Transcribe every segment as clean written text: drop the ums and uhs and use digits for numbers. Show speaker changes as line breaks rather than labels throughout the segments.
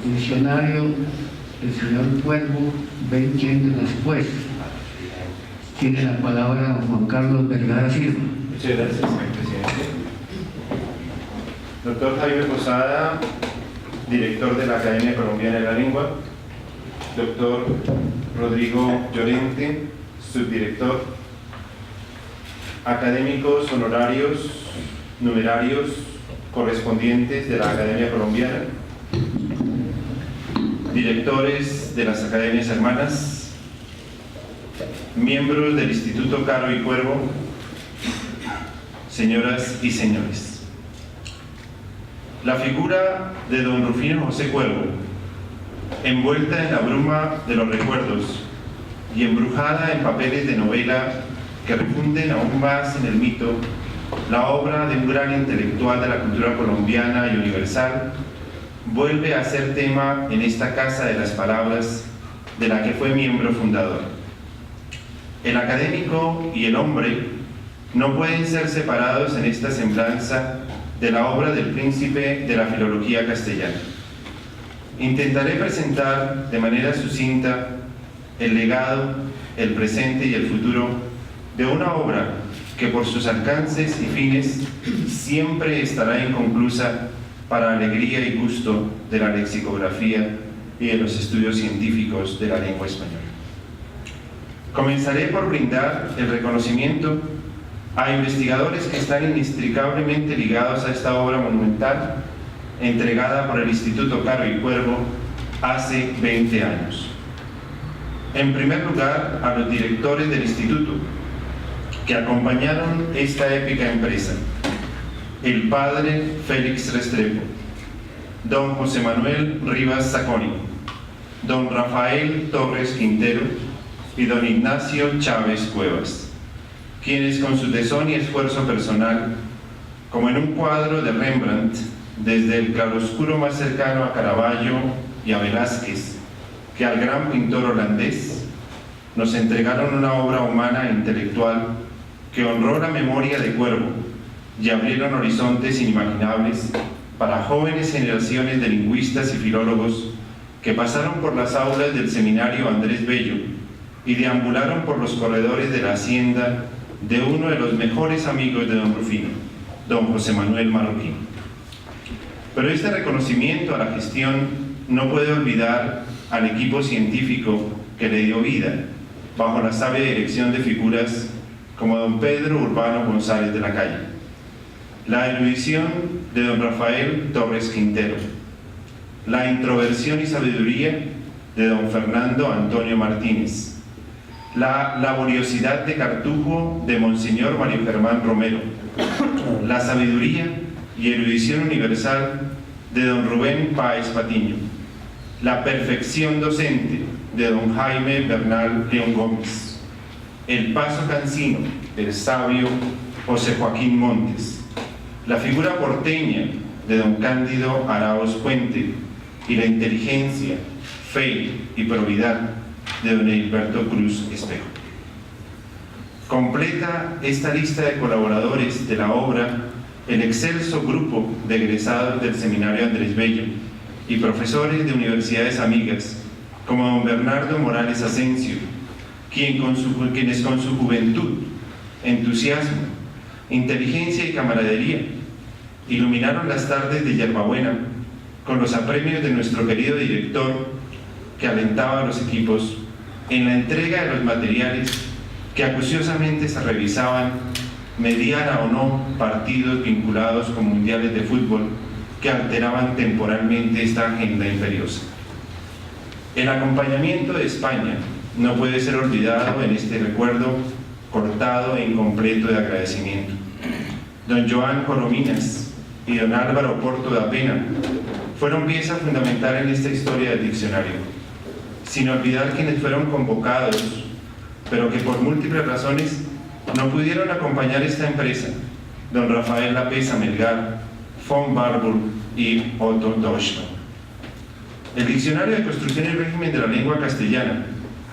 diccionario del señor Cuervo, 20 años después. Tiene la palabra Juan Carlos Vergara Silva.
Muchas gracias, señor presidente. Doctor Jaime Posada, director de la Academia Colombiana de la Lengua. Doctor Rodrigo Llorente, subdirector. Académicos honorarios, numerarios, correspondientes de la Academia Colombiana. Directores de las Academias Hermanas. Miembros del Instituto Caro y Cuervo. Señoras y señores. La figura de don Rufino José Cuervo, envuelta en la bruma de los recuerdos y embrujada en papeles de novela que refunden aún más en el mito la obra de un gran intelectual de la cultura colombiana y universal, vuelve a ser tema en esta Casa de las Palabras de la que fue miembro fundador. El académico y el hombre no pueden ser separados en esta semblanza de la obra del príncipe de la filología castellana. Intentaré presentar de manera sucinta el legado, el presente y el futuro de una obra que por sus alcances y fines siempre estará inconclusa para alegría y gusto de la lexicografía y de los estudios científicos de la lengua española. Comenzaré por brindar el reconocimiento a investigadores que están inextricablemente ligados a esta obra monumental entregada por el Instituto Caro y Cuervo hace 20 años. En primer lugar, a los directores del instituto que acompañaron esta épica empresa: el padre Félix Restrepo, don José Manuel Rivas Zacconi, don Rafael Torres Quintero y don Ignacio Chávez Cuevas, quienes con su tesón y esfuerzo personal, como en un cuadro de Rembrandt, desde el claroscuro más cercano a Caravaggio y a Velázquez que al gran pintor holandés, nos entregaron una obra humana e intelectual que honró la memoria de Cuervo y abrieron horizontes inimaginables para jóvenes generaciones de lingüistas y filólogos que pasaron por las aulas del seminario Andrés Bello y deambularon por los corredores de la hacienda de uno de los mejores amigos de don Rufino, don José Manuel Marroquín. Pero este reconocimiento a la gestión no puede olvidar al equipo científico que le dio vida, bajo la sabia dirección de figuras como don Pedro Urbano González de la Calle, la erudición de don Rafael Torres Quintero, la introversión y sabiduría de don Fernando Antonio Martínez, la laboriosidad de Cartujo de Monseñor Mario Germán Romero, la sabiduría y erudición universal de don Rubén Páez Patiño, la perfección docente de don Jaime Bernal León Gómez, el paso cansino del sabio José Joaquín Montes, la figura porteña de don Cándido Araoz Puente y la inteligencia, fe y probidad de don Hilberto Cruz Espejo. Completa esta lista de colaboradores de la obra el excelso grupo de egresados del Seminario Andrés Bello y profesores de universidades amigas, como don Bernardo Morales Asensio, quienes con su juventud, entusiasmo, inteligencia y camaradería iluminaron las tardes de Yerbabuena con los apremios de nuestro querido director, que alentaba a los equipos en la entrega de los materiales que acuciosamente se revisaban, mediara o no partidos vinculados con mundiales de fútbol que alteraban temporalmente esta agenda imperiosa. El acompañamiento de España no puede ser olvidado en este recuerdo cortado e incompleto de agradecimiento. Don Joan Corominas y don Álvaro Porto da Pena fueron pieza fundamental en esta historia del diccionario, sin olvidar quienes fueron convocados, pero que por múltiples razones no pudieron acompañar esta empresa: don Rafael Lapesa Melgar, von Barbour y Otto Deutschmann. El Diccionario de Construcción y Régimen de la Lengua Castellana,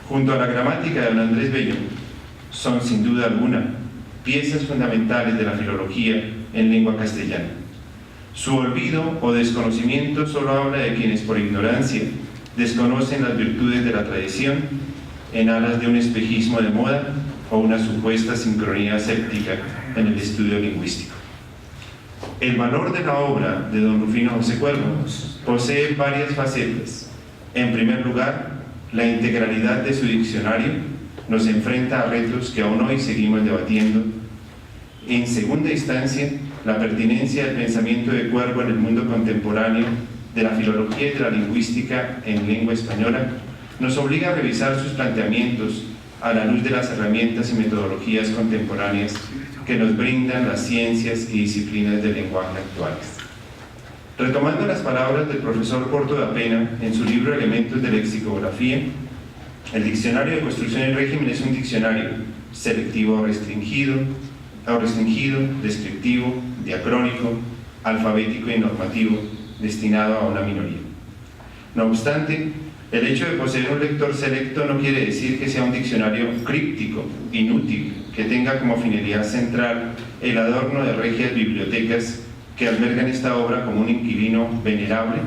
junto a la gramática de don Andrés Bello, son sin duda alguna piezas fundamentales de la filología en lengua castellana. Su olvido o desconocimiento solo habla de quienes por ignorancia desconocen las virtudes de la tradición en alas de un espejismo de moda o una supuesta sincronía séptica en el estudio lingüístico. El valor de la obra de don Rufino José Cuervo posee varias facetas. En primer lugar, la integralidad de su diccionario nos enfrenta a retos que aún hoy seguimos debatiendo. En segunda instancia, la pertinencia del pensamiento de Cuervo en el mundo contemporáneo de la filología y de la lingüística en lengua española nos obliga a revisar sus planteamientos a la luz de las herramientas y metodologías contemporáneas que nos brindan las ciencias y disciplinas del lenguaje actuales. Retomando las palabras del profesor Porto da Pena en su libro Elementos de Lexicografía, el Diccionario de Construcción y Régimen es un diccionario selectivo o restringido, descriptivo, diacrónico, alfabético y normativo, destinado a una minoría. No obstante, el hecho de poseer un lector selecto no quiere decir que sea un diccionario críptico, inútil, que tenga como finalidad central el adorno de regias bibliotecas que albergan esta obra como un inquilino venerable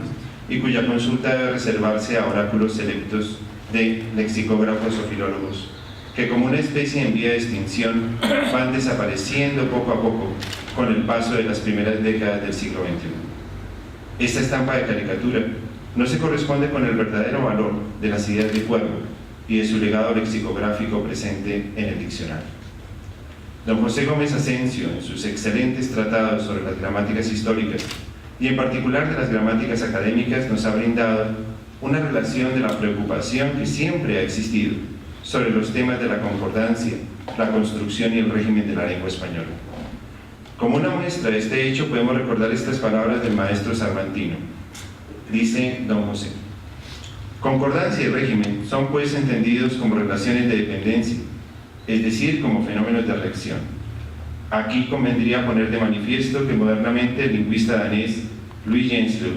y cuya consulta debe reservarse a oráculos selectos de lexicógrafos o filólogos, que como una especie en vía de extinción van desapareciendo poco a poco con el paso de las primeras décadas del siglo XXI. Esta estampa de caricatura no se corresponde con el verdadero valor de las ideas de Cuervo y de su legado lexicográfico presente en el diccionario. Don José Gómez Asensio, en sus excelentes tratados sobre las gramáticas históricas y en particular de las gramáticas académicas, nos ha brindado una relación de la preocupación que siempre ha existido sobre los temas de la concordancia, la construcción y el régimen de la lengua española. Como una muestra de este hecho podemos recordar estas palabras del maestro Sarmantino. Dice don José: concordancia y régimen son pues entendidos como relaciones de dependencia, es decir, como fenómenos de reacción. Aquí convendría poner de manifiesto que modernamente el lingüista danés Louis Jenslow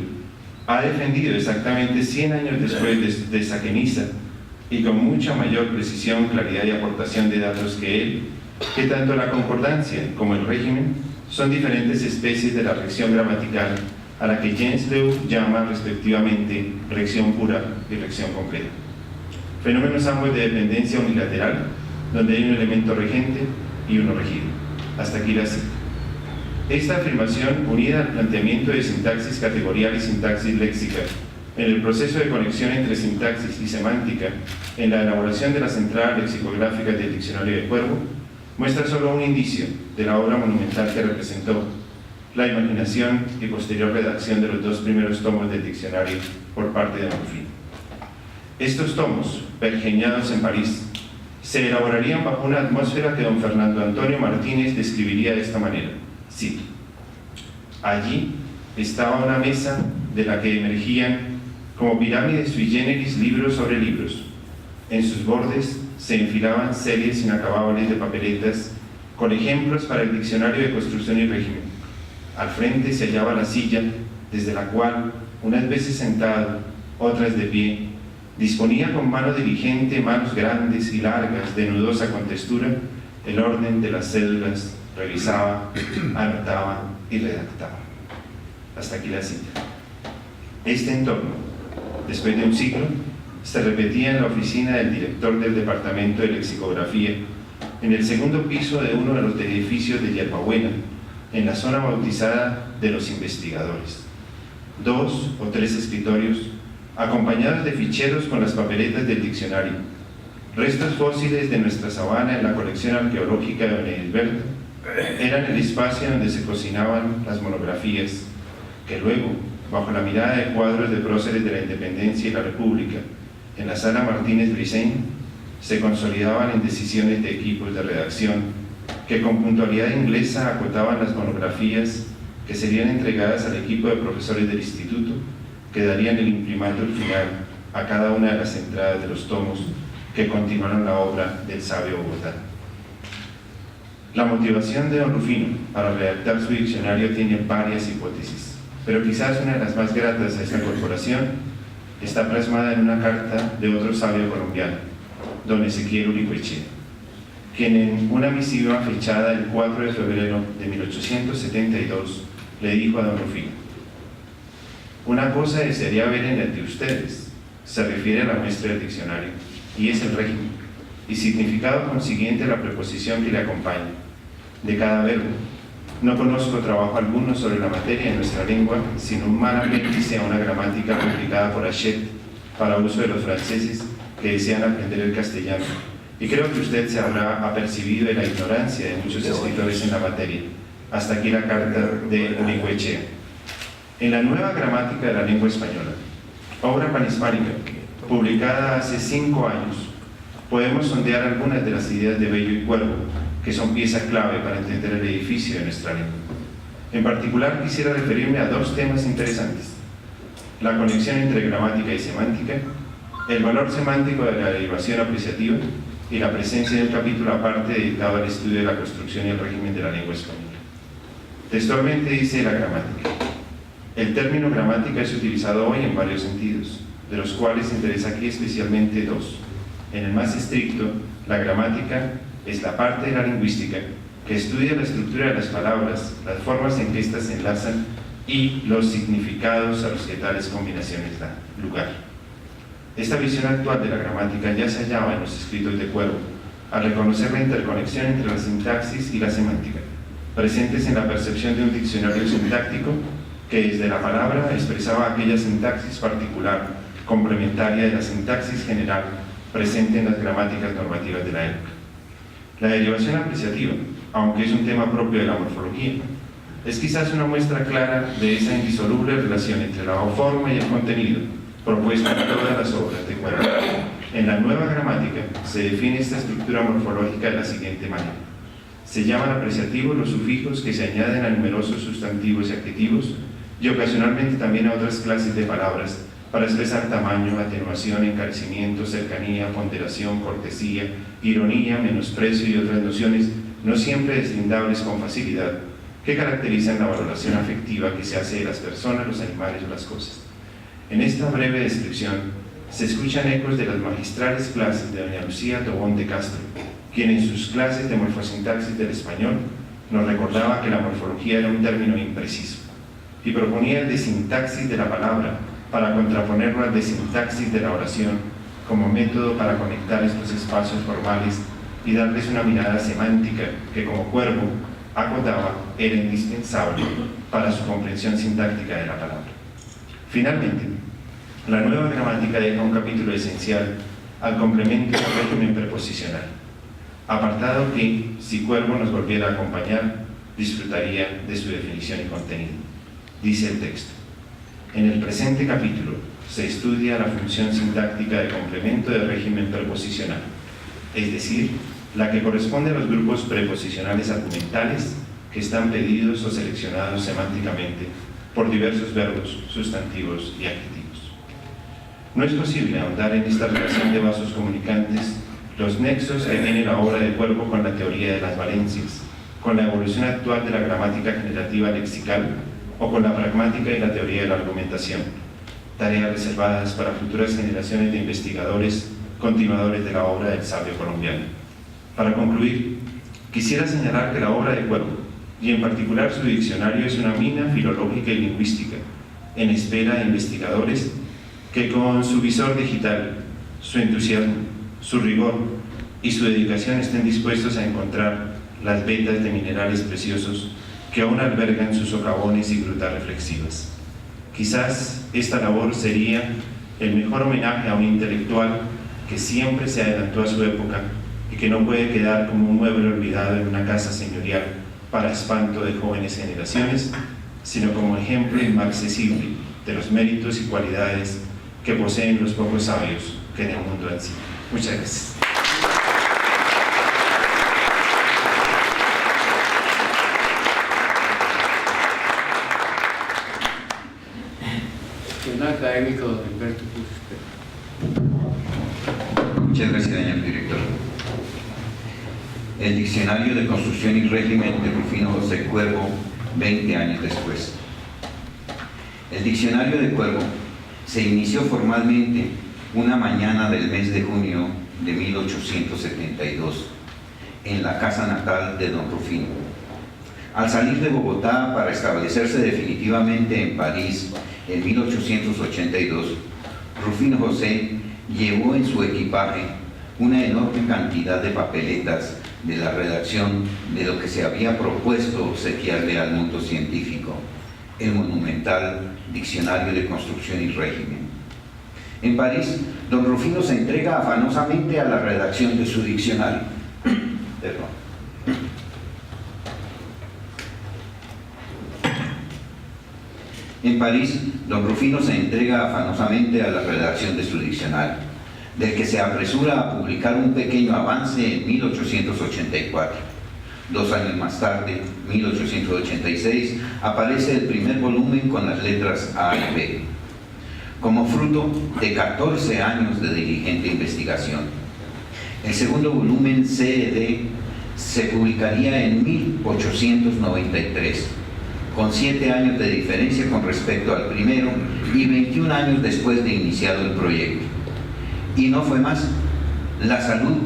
ha defendido exactamente 100 años después de Saqueniza y con mucha mayor precisión, claridad y aportación de datos que él, que tanto la concordancia como el régimen son diferentes especies de la reacción gramatical a la que Jenslow llama respectivamente reacción pura y reacción completa. Fenómenos ambos de dependencia unilateral, donde hay un elemento regente y uno regido. Hasta aquí la cita. Esta afirmación, unida al planteamiento de sintaxis categorial y sintaxis léxica, en el proceso de conexión entre sintaxis y semántica, en la elaboración de las entradas lexicográficas del diccionario de Cuervo, muestra solo un indicio de la obra monumental que representó la imaginación y posterior redacción de los 2 primeros tomos del diccionario por parte de don Rufino. Estos tomos, pergeñados en París, se elaborarían bajo una atmósfera que don Fernando Antonio Martínez describiría de esta manera. Cito: allí estaba una mesa de la que emergían como pirámides sui generis libros sobre libros. En sus bordes se enfilaban series inacabables de papeletas con ejemplos para el diccionario de construcción y régimen. Al frente se hallaba la silla, desde la cual, unas veces sentado, otras de pie, disponía con mano diligente, manos grandes y largas, de nudosa contextura, el orden de las cédulas, revisaba, anotaba y redactaba. Hasta aquí la cita. Este entorno, después de un siglo, se repetía en la oficina del director del Departamento de Lexicografía, en el segundo piso de uno de los edificios de Yerbabuena, en la zona bautizada de los investigadores. 2 o 3 escritorios, acompañados de ficheros con las papeletas del diccionario, restos fósiles de nuestra sabana en la colección arqueológica de don Edilberto, eran el espacio donde se cocinaban las monografías, que luego, bajo la mirada de cuadros de próceres de la Independencia y la República, en la sala Martínez Briceño, se consolidaban en decisiones de equipos de redacción, que con puntualidad inglesa acotaban las monografías que serían entregadas al equipo de profesores del instituto, que darían el imprimatur final a cada una de las entradas de los tomos que continuaron la obra del sabio Bogotá. La motivación de don Rufino para redactar su diccionario tiene varias hipótesis, pero quizás una de las más gratas a esta corporación está plasmada en una carta de otro sabio colombiano, don Ezequiel Uricoechea, quien en una misiva fechada el 4 de febrero de 1872 le dijo a don Rufino. Una cosa desearía ver en el de ustedes, se refiere a la muestra del diccionario, y es el régimen, y significado consiguiente la preposición que le acompaña, de cada verbo. No conozco trabajo alguno sobre la materia en nuestra lengua, sino un mal apéndice a una gramática publicada por Hachette para uso de los franceses que desean aprender el castellano. Y creo que usted se habrá apercibido de la ignorancia de muchos escritores en la materia. Hasta aquí la carta de Orihuechea. En la nueva gramática de la lengua española, obra panhispánica, publicada hace 5 años, podemos sondear algunas de las ideas de Bello y Cuervo, que son pieza clave para entender el edificio de nuestra lengua. En particular, quisiera referirme a 2 temas interesantes: la conexión entre gramática y semántica, el valor semántico de la derivación apreciativa y la presencia de un capítulo aparte dedicado al estudio de la construcción y el régimen de la lengua española. Textualmente dice la gramática: el término gramática es utilizado hoy en varios sentidos, de los cuales interesa aquí especialmente 2. En el más estricto, la gramática es la parte de la lingüística que estudia la estructura de las palabras, las formas en que éstas se enlazan y los significados a los que tales combinaciones dan lugar. Esta visión actual de la gramática ya se hallaba en los escritos de Cuervo, al reconocer la interconexión entre la sintaxis y la semántica, presentes en la percepción de un diccionario sintáctico que desde la palabra expresaba aquella sintaxis particular, complementaria de la sintaxis general presente en las gramáticas normativas de la época. La derivación apreciativa, aunque es un tema propio de la morfología, es quizás una muestra clara de esa indisoluble relación entre la forma y el contenido propuesta en todas las obras de Cuervo. En la nueva gramática se define esta estructura morfológica de la siguiente manera: se llaman apreciativos los sufijos que se añaden a numerosos sustantivos y adjetivos y ocasionalmente también a otras clases de palabras para expresar tamaño, atenuación, encarecimiento, cercanía, ponderación, cortesía, ironía, menosprecio y otras nociones no siempre deslindables con facilidad que caracterizan la valoración afectiva que se hace de las personas, los animales o las cosas. En esta breve descripción se escuchan ecos de las magistrales clases de doña Lucía Tobón de Castro, quien en sus clases de morfosintaxis del español nos recordaba que la morfología era un término impreciso y proponía el desintaxis de la palabra para contraponerlo al desintaxis de la oración como método para conectar estos espacios formales y darles una mirada semántica que, como Cuervo acotaba, era indispensable para su comprensión sintáctica de la palabra. Finalmente, la nueva gramática deja un capítulo esencial al complemento del régimen preposicional, apartado que, si Cuervo nos volviera a acompañar, disfrutaría de su definición y contenido. Dice el texto: en el presente capítulo se estudia la función sintáctica de complemento del régimen preposicional, es decir, la que corresponde a los grupos preposicionales argumentales que están pedidos o seleccionados semánticamente por diversos verbos, sustantivos y adjetivos. No es posible ahondar en esta relación de vasos comunicantes, los nexos que tiene la obra de Cuervo con la teoría de las valencias, con la evolución actual de la gramática generativa lexical o con la pragmática y la teoría de la argumentación, tareas reservadas para futuras generaciones de investigadores continuadores de la obra del sabio colombiano. Para concluir, quisiera señalar que la obra de Cuervo, y en particular su diccionario, es una mina filológica y lingüística, en espera de investigadores que con su visor digital, su entusiasmo, su rigor y su dedicación estén dispuestos a encontrar las vetas de minerales preciosos que aún albergan sus socavones y grutas reflexivas. Quizás esta labor sería el mejor homenaje a un intelectual que siempre se adelantó a su época y que no puede quedar como un mueble olvidado en una casa señorial para espanto de jóvenes generaciones, sino como ejemplo inmarcesible de los méritos y cualidades que poseen los pocos sabios que en el mundo han sido. Muchas gracias.
Académico don Alberto Cruz.
Muchas gracias, señor director. El Diccionario de Construcción y Régimen de Rufino José Cuervo, 20 años después. El Diccionario de Cuervo se inició formalmente una mañana del mes de junio de 1872 en la casa natal de don Rufino, Al salir de Bogotá para establecerse definitivamente en París en 1882, Rufino José llevó en su equipaje una enorme cantidad de papeletas de la redacción de lo que se había propuesto obsequiarle al mundo científico, el monumental Diccionario de Construcción y Régimen. En París, don Rufino se entrega afanosamente a la redacción de su diccionario. Perdón. En París, don Rufino se entrega afanosamente a la redacción de su diccionario, del que se apresura a publicar un pequeño avance en 1884. 2 años más tarde, 1886, aparece el primer volumen con las letras A y B, como fruto de 14 años de diligente investigación. El segundo volumen, C y D, se publicaría en 1893, con 7 años de diferencia con respecto al primero y 21 años después de iniciado el proyecto. Y no fue más. La salud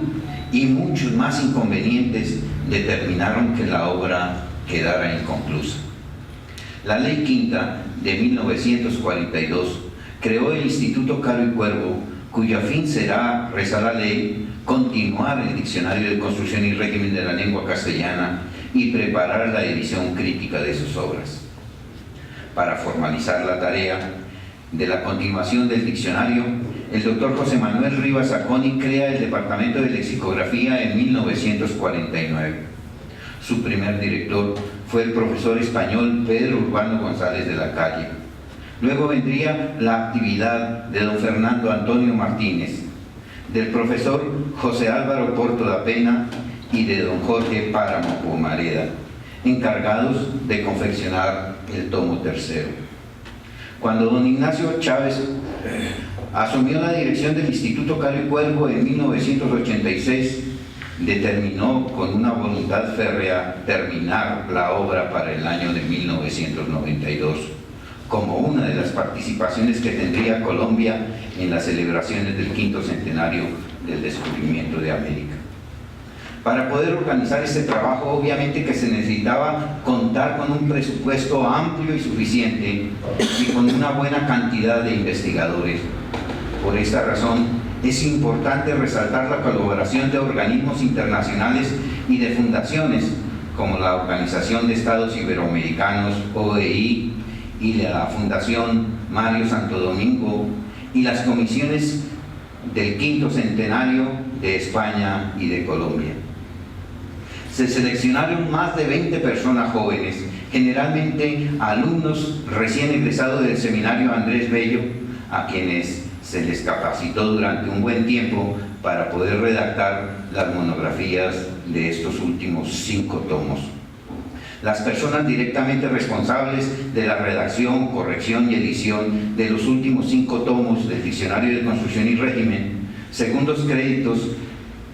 y muchos más inconvenientes determinaron que la obra quedara inconclusa. La Ley Quinta de 1942 creó el Instituto Caro y Cuervo, cuyo fin será, reza la ley, continuar el Diccionario de Construcción y Régimen de la Lengua Castellana y preparar la edición crítica de sus obras. Para formalizar la tarea de la continuación del diccionario, el doctor José Manuel Rivas Zacconi crea el Departamento de Lexicografía en 1949. Su primer director fue el profesor español Pedro Urbano González de la Calle. Luego vendría la actividad de don Fernando Antonio Martínez, del profesor José Álvaro Porto da Pena y de don Jorge Páramo Pomareda, encargados de confeccionar el tomo tercero. Cuando don Ignacio Chávez asumió la dirección del Instituto Caro y Cuervo en 1986, determinó con una voluntad férrea terminar la obra para el año de 1992, como una de las participaciones que tendría Colombia en las celebraciones del 5º centenario del descubrimiento de América. Para poder organizar este trabajo, obviamente que se necesitaba contar con un presupuesto amplio y suficiente y con una buena cantidad de investigadores. Por esta razón, es importante resaltar la colaboración de organismos internacionales y de fundaciones, como la Organización de Estados Iberoamericanos, OEI, y la Fundación Mario Santo Domingo, y las comisiones del 5º centenario de España y de Colombia. Se seleccionaron más de 20 personas jóvenes, generalmente alumnos recién egresados del seminario Andrés Bello, a quienes se les capacitó durante un buen tiempo para poder redactar las monografías de estos últimos 5 tomos. Las personas directamente responsables de la redacción, corrección y edición de los últimos 5 tomos del Diccionario de Construcción y Régimen, según los créditos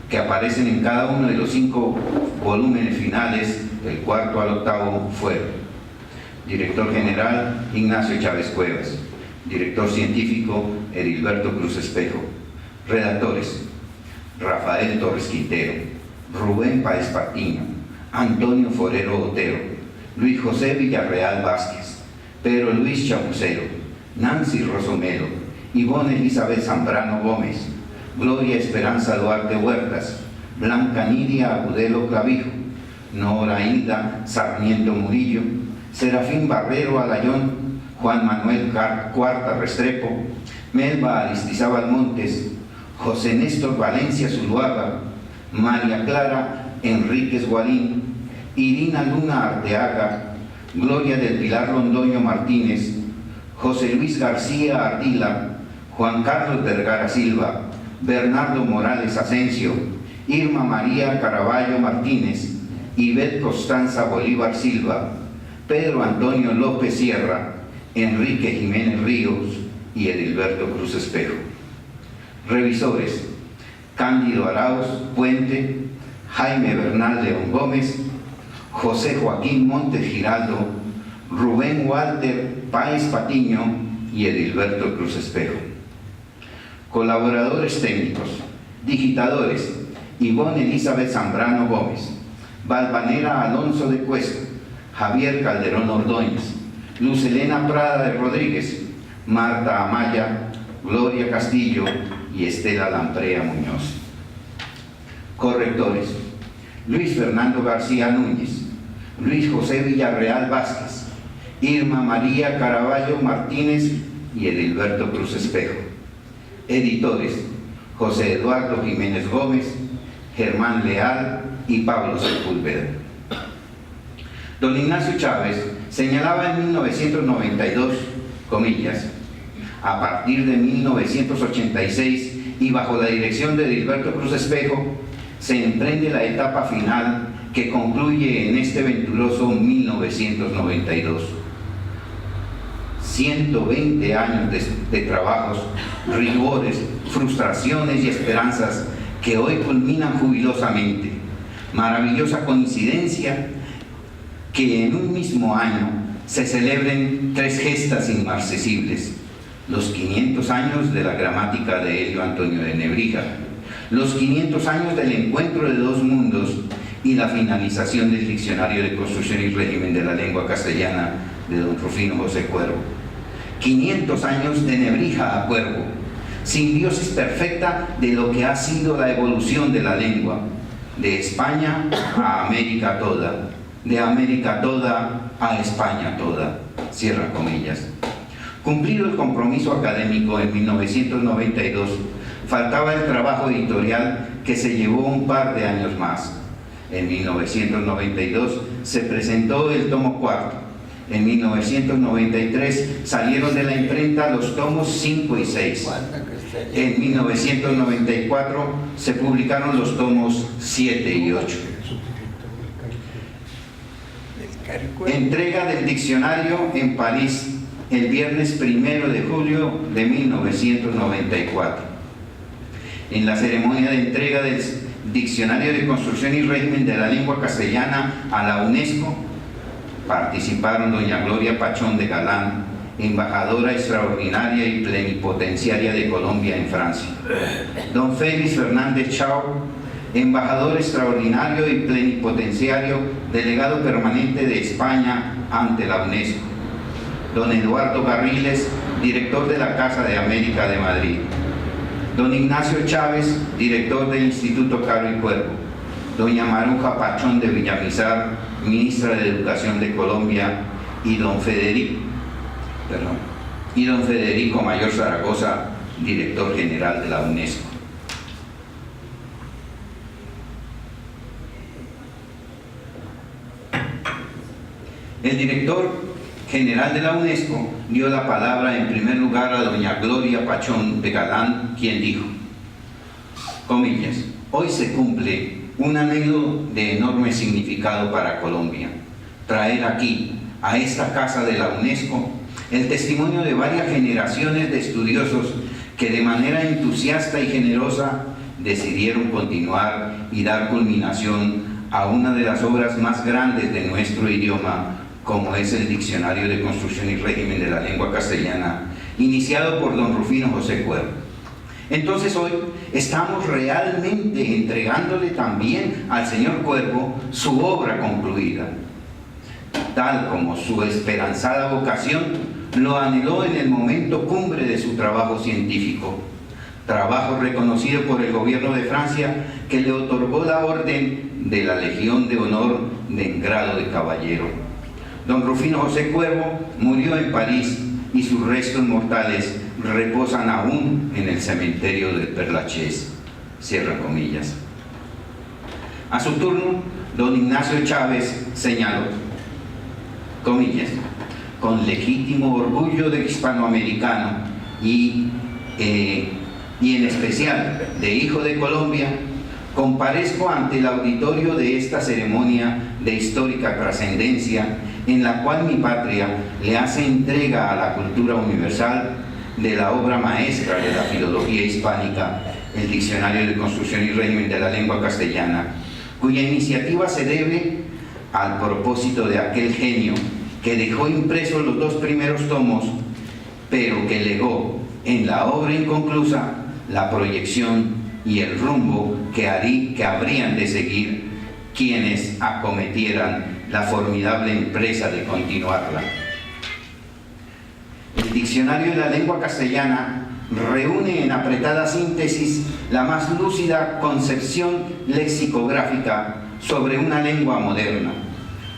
que aparecen en cada uno de los 5 volúmenes finales, del 4º al 8º, fueron: director general, Ignacio Chávez Cuevas; director científico, Edilberto Cruz Espejo; redactores, Rafael Torres Quintero, Rubén Páez Patiño, Antonio Forero Otero, Luis José Villarreal Vázquez, Pedro Luis Chapucero, Nancy Rosomelo, Ivonne Elizabeth Zambrano Gómez, Gloria Esperanza Duarte Huertas, Blanca Nidia Agudelo Clavijo, Nora Hilda Sarmiento Murillo, Serafín Barrero Alayón, Juan Manuel Cuarta Restrepo, Melba Aristizábal Montes, José Néstor Valencia Zuluaga, María Clara Enríquez Guarín, Irina Luna Arteaga, Gloria del Pilar Londoño Martínez, José Luis García Ardila, Juan Carlos Vergara Silva, Bernardo Morales Asensio, Irma María Caraballo Martínez, Ivette Constanza Bolívar Silva, Pedro Antonio López Sierra, Enrique Jiménez Ríos y Edilberto Cruz Espejo. Revisores: Cándido Arauz Puente, Jaime Bernal León Gómez, José Joaquín Montes Giraldo, Rubén Walter Páez Patiño y Edilberto Cruz Espejo. Colaboradores técnicos: digitadores, Ivonne Elizabeth Zambrano Gómez, Valvanera Alonso de Cuesta, Javier Calderón Ordóñez, Luz Helena Prada de Rodríguez, Marta Amaya, Gloria Castillo y Estela Lamprea Muñoz. Correctores: Luis Fernando García Núñez, Luis José Villarreal Vázquez, Irma María Caraballo Martínez y Edilberto Cruz Espejo. Editores: José Eduardo Jiménez Gómez, Germán Leal y Pablo Sepúlveda. Don Ignacio Chávez señalaba en 1992, comillas, a partir de 1986 y bajo la dirección de Edilberto Cruz Espejo, se emprende la etapa final que concluye en este venturoso 1992. 120 años de trabajos, rigores, frustraciones y esperanzas que hoy culminan jubilosamente. Maravillosa coincidencia que en un mismo año se celebren tres gestas inmarcesibles: los 500 años de la gramática de Helio Antonio de Nebrija, los 500 años del encuentro de dos mundos y la finalización del Diccionario de Construcción y Régimen de la Lengua Castellana de don Rufino José Cuervo. 500 años de Nebrija a Cuervo, simbiosis perfecta de lo que ha sido la evolución de la lengua, de España a América toda, de América toda a España toda, cierra comillas. Cumplido el compromiso académico en 1992, faltaba el trabajo editorial que se llevó un par de años más. En 1992 se presentó el tomo cuarto. En 1993 salieron de la imprenta los tomos 5 y 6. En 1994 se publicaron los tomos 7 y 8. Entrega del diccionario en París el viernes 1 de julio de 1994. En la ceremonia de entrega del Diccionario de Construcción y Régimen de la Lengua Castellana a la UNESCO participaron doña Gloria Pachón de Galán, embajadora extraordinaria y plenipotenciaria de Colombia en Francia; don Félix Fernández Chao, embajador extraordinario y plenipotenciario, delegado permanente de España ante la UNESCO; don Eduardo Garriles, director de la Casa de América de Madrid; don Ignacio Chávez, director del Instituto Caro y Cuervo; doña Maruja Pachón de Villamizar, ministra de Educación de Colombia, y don Federico Mayor Zaragoza, director general de la UNESCO. El director general de la UNESCO dio la palabra en primer lugar a doña Gloria Pachón de Galán, quien dijo, comillas, hoy se cumple un anhelo de enorme significado para Colombia: traer aquí, a esta casa de la UNESCO, el testimonio de varias generaciones de estudiosos que de manera entusiasta y generosa decidieron continuar y dar culminación a una de las obras más grandes de nuestro idioma, como es el Diccionario de Construcción y Régimen de la Lengua Castellana, iniciado por don Rufino José Cuervo. Entonces hoy estamos realmente entregándole también al señor Cuervo su obra concluida, tal como su esperanzada vocación lo anheló en el momento cumbre de su trabajo científico, trabajo reconocido por el gobierno de Francia, que le otorgó la orden de la Legión de Honor en grado de caballero. Don Rufino José Cuervo murió en París y sus restos mortales reposan aún en el cementerio del Père Lachaise, cierra comillas. A su turno, don Ignacio Chávez señaló, comillas, con legítimo orgullo de hispanoamericano y en especial de hijo de Colombia, comparezco ante el auditorio de esta ceremonia de histórica trascendencia, en la cual mi patria le hace entrega a la cultura universal de la obra maestra de la filología hispánica, el Diccionario de Construcción y Régimen de la Lengua Castellana, cuya iniciativa se debe al propósito de aquel genio que dejó impresos los 2 primeros tomos, pero que legó en la obra inconclusa la proyección y el rumbo que habrían de seguir quienes acometieran la formidable empresa de continuarla. El Diccionario de la Lengua Castellana reúne en apretada síntesis la más lúcida concepción lexicográfica sobre una lengua moderna.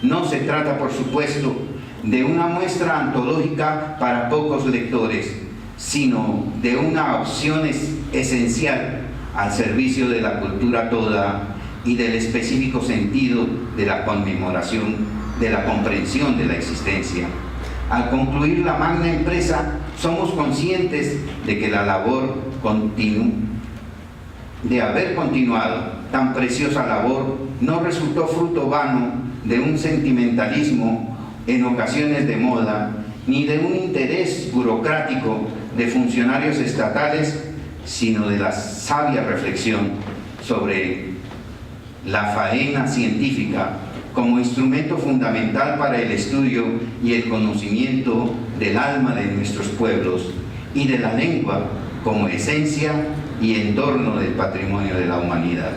No se trata, por supuesto, de una muestra antológica para pocos lectores, sino de una opción esencial al servicio de la cultura toda y del específico sentido de la conmemoración, de la comprensión de la existencia. Al concluir la magna empresa, somos conscientes de que la labor de haber continuado tan preciosa labor no resultó fruto vano de un sentimentalismo en ocasiones de moda, ni de un interés burocrático de funcionarios estatales, sino de la sabia reflexión sobre la faena científica como instrumento fundamental para el estudio y el conocimiento del alma de nuestros pueblos y de la lengua como esencia y entorno del patrimonio de la humanidad.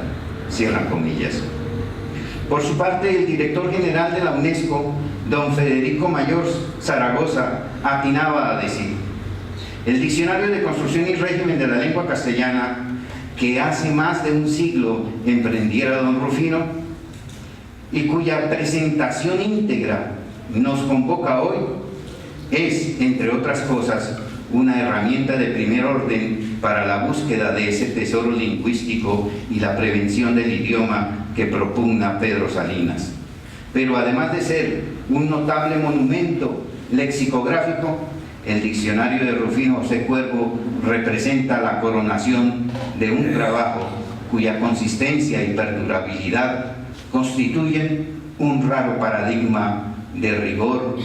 Cierran comillas. Por su parte, el director general de la UNESCO, don Federico Mayor Zaragoza, atinaba a decir: el Diccionario de Construcción y Régimen de la Lengua Castellana, que hace más de un siglo emprendiera don Rufino, y cuya presentación íntegra nos convoca hoy, es, entre otras cosas, una herramienta de primer orden para la búsqueda de ese tesoro lingüístico y la prevención del idioma que propugna Pedro Salinas. Pero además de ser un notable monumento lexicográfico, el Diccionario de Rufino José Cuervo representa la coronación de un trabajo cuya consistencia y perdurabilidad constituyen un raro paradigma de rigor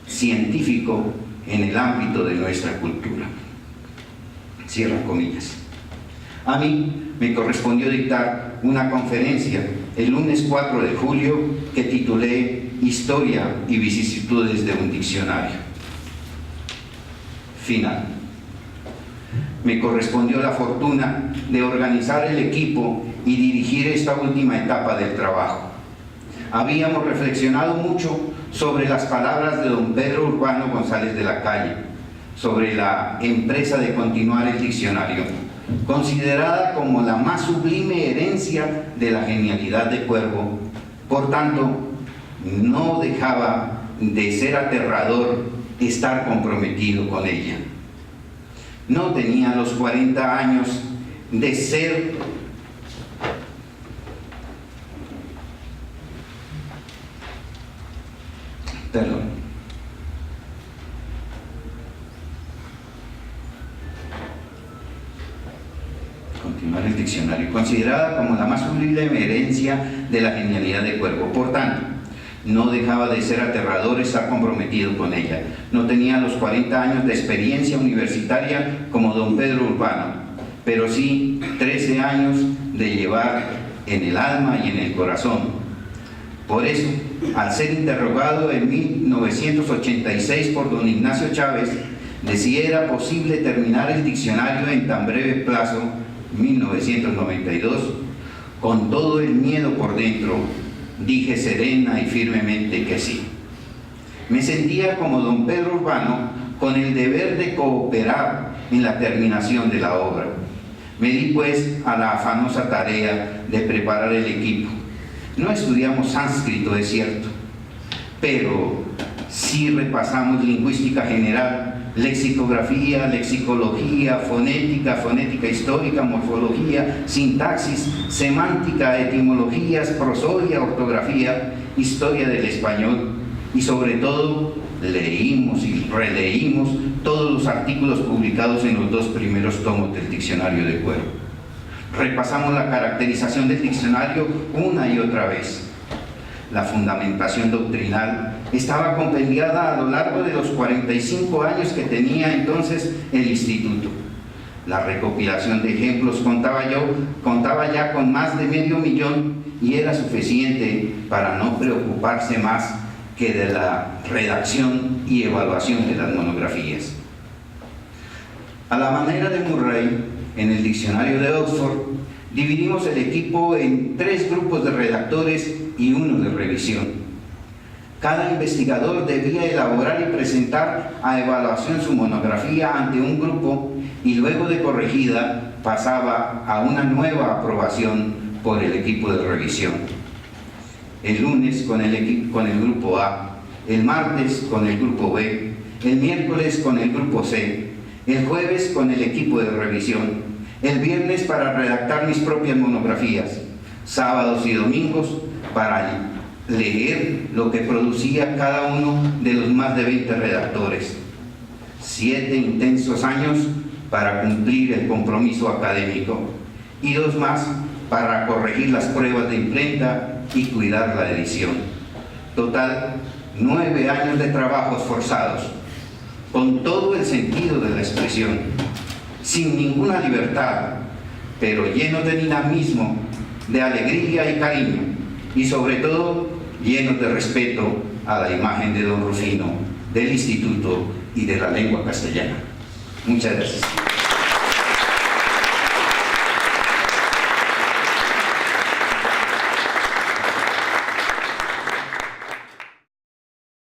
científico en el ámbito de nuestra cultura. Cierran comillas. A mí me correspondió dictar una conferencia el lunes 4 de julio que titulé Historia y vicisitudes de un diccionario. Final. Me correspondió la fortuna de organizar el equipo y dirigir esta última etapa del trabajo. Habíamos reflexionado mucho sobre las palabras de don Pedro Urbano González de la Calle, sobre la empresa de continuar el diccionario, considerada como la más sublime herencia de la genialidad de Cuervo. Por tanto, no dejaba de ser aterrador estar comprometido con ella. No tenía los 40 años de ser continuar el diccionario, considerada como la más sublime herencia de la genialidad de Cuervo. Por tanto, no dejaba de ser aterrador estar comprometido con ella. No tenía los 40 años de experiencia universitaria como don Pedro Urbano, pero sí 13 años de llevar en el alma y en el corazón. Por eso, al ser interrogado en 1986 por don Ignacio Chávez de si era posible terminar el diccionario en tan breve plazo, 1992, con todo el miedo por dentro, dije serena y firmemente que sí. Me sentía como don Pedro Urbano con el deber de cooperar en la terminación de la obra. Me di pues a la afanosa tarea de preparar el equipo. No estudiamos sánscrito, es cierto, pero sí repasamos lingüística general, lexicografía, lexicología, fonética histórica, morfología, sintaxis, semántica, etimologías, prosodia, ortografía, historia del español y sobre todo leímos y releímos todos los artículos publicados en los 2 primeros tomos del Diccionario de Cuervo. Repasamos la caracterización del diccionario una y otra vez. La fundamentación doctrinal estaba compendiada a lo largo de los 45 años que tenía entonces el instituto. La recopilación de ejemplos contaba ya con más de 500,000 y era suficiente para no preocuparse más que de la redacción y evaluación de las monografías. A la manera de Murray, en el diccionario de Oxford, dividimos el equipo en 3 grupos de redactores y 1 de revisión. Cada investigador debía elaborar y presentar a evaluación su monografía ante un grupo y luego de corregida pasaba a una nueva aprobación por el equipo de revisión. El lunes con el grupo A, el martes con el grupo B, el miércoles con el grupo C, el jueves con el equipo de revisión, el viernes para redactar mis propias monografías, sábados y domingos para leer lo que producía cada uno de los más de 20 redactores. 7 intensos años para cumplir el compromiso académico y 2 más para corregir las pruebas de imprenta y cuidar la edición. Total, 9 años de trabajos forzados, con todo el sentido de la expresión, sin ninguna libertad, pero llenos de dinamismo, de alegría y cariño, y sobre todo llenos de respeto a la imagen de don Rufino, del Instituto y de la lengua castellana. Muchas gracias.